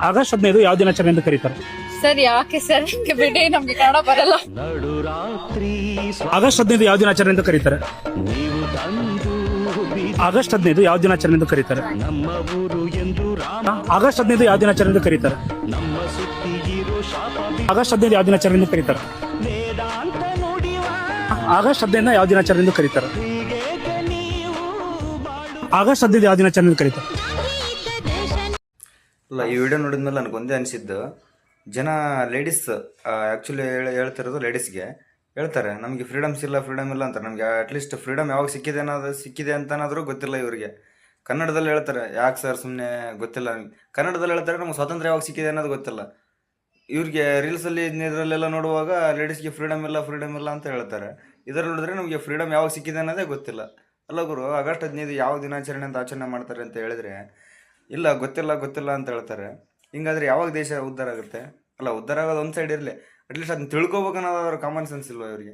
August 15 ಯಾವ ದಿನಾಚರಣೆ ಎಂದು ಕರೀತಾರೆ? ಸರ್ ಯಾಕೆ ಸರ್ ಬಿಡಿ, ನಮ್ಗೆ ಕನ್ನಡ ಬರಲ್ಲ. ಆಗಸ್ಟ್ 15 ಯಾವ ದಿನಾಚರಣೆ ಎಂದು ಕರೀತಾರೆ? ಆಗಸ್ಟ್ 15 ಯಾವ ದಿನಾಚರಣೆ ಎಂದು ಕರೀತಾರೆ? ಆಗಸ್ಟ್ 15 ಯಾವ ದಿನಾಚರಣೆ ಎಂದು ಕರೀತಾರೆ? ಆಗಸ್ಟ್ 15 ಯಾವ ದಿನಾಚರಣೆ ಎಂದು ಕರೀತಾರೆ? ಆಗಸ್ಟ್ 15 ಯಾವ ದಿನಾಚರಣೆ ಎಂದು ಕರೀತಾರೆ? ಆಗಸ್ಟ್ 15 ಯಾವ ದಿನಾಚರಣೆ ಎಂದು ಕರೀತಾರೆ? ಅಲ್ಲ, ಈ ವಿಡಿಯೋ ನೋಡಿದ್ಮೇಲೆ ನನಗೊಂದೇ ಅನಿಸಿದ್ದು, ಜನ ಲೇಡೀಸ್ ಆ್ಯಕ್ಚುಲಿ ಹೇಳ್ತಿರೋದು ಲೇಡೀಸ್ಗೆ ಹೇಳ್ತಾರೆ, ನಮಗೆ ಫ್ರೀಡಮ್ ಇಲ್ಲ ಅಂತಾರೆ. ನಮಗೆ ಅಟ್ಲೀಸ್ಟ್ ಫ್ರೀಡಮ್ ಯಾವಾಗ ಸಿಕ್ಕಿದೆ ಅಂತನಾದರೂ ಗೊತ್ತಿಲ್ಲ ಇವರಿಗೆ. ಕನ್ನಡದಲ್ಲಿ ಹೇಳ್ತಾರೆ, ಯಾಕೆ ಸರ್ ಸುಮ್ಮನೆ ಗೊತ್ತಿಲ್ಲ. ಕನ್ನಡದಲ್ಲಿ ಹೇಳ್ತಾರೆ ನಮ್ಗೆ ಸ್ವಾತಂತ್ರ್ಯ ಯಾವಾಗ ಸಿಕ್ಕಿದೆ ಅನ್ನೋದು ಗೊತ್ತಿಲ್ಲ. ಇವ್ರಿಗೆ ರೀಲ್ಸಲ್ಲಿ ಇದರಲ್ಲೆಲ್ಲ ನೋಡುವಾಗ ಲೇಡೀಸ್ಗೆ ಫ್ರೀಡಮ್ ಇಲ್ಲ ಅಂತ ಹೇಳ್ತಾರೆ. ಇದರಲ್ಲಿ ನೋಡಿದ್ರೆ ನಮಗೆ ಫ್ರೀಡಮ್ ಯಾವಾಗ ಸಿಕ್ಕಿದೆ ಅನ್ನೋದೇ ಗೊತ್ತಿಲ್ಲ. ಅಲ್ಲ ಗುರು, ಆಗಸ್ಟ್ 15 ಯಾವ ದಿನಾಚರಣೆ ಅಂತ ಆಚರಣೆ ಮಾಡ್ತಾರೆ ಅಂತ ಹೇಳಿದ್ರೆ ಇಲ್ಲ ಗೊತ್ತಿಲ್ಲ ಅಂತ ಹೇಳ್ತಾರೆ. ಹಿಂಗಾದ್ರೆ ಯಾವಾಗ ದೇಶ ಉದ್ಧಾರ ಆಗುತ್ತೆ? ಅಲ್ಲ, ಉದ್ಧಾರ ಆಗೋದು ಒಂದು ಸೈಡ್ ಇರಲಿ, ಅಟ್ಲೀಸ್ಟ್ ಅದನ್ನ ತಿಳ್ಕೊಬೇಕನ್ನೋದಾದ್ರೂ ಕಾಮನ್ ಸೆನ್ಸ್ ಇಲ್ವಾ ಇವರಿಗೆ?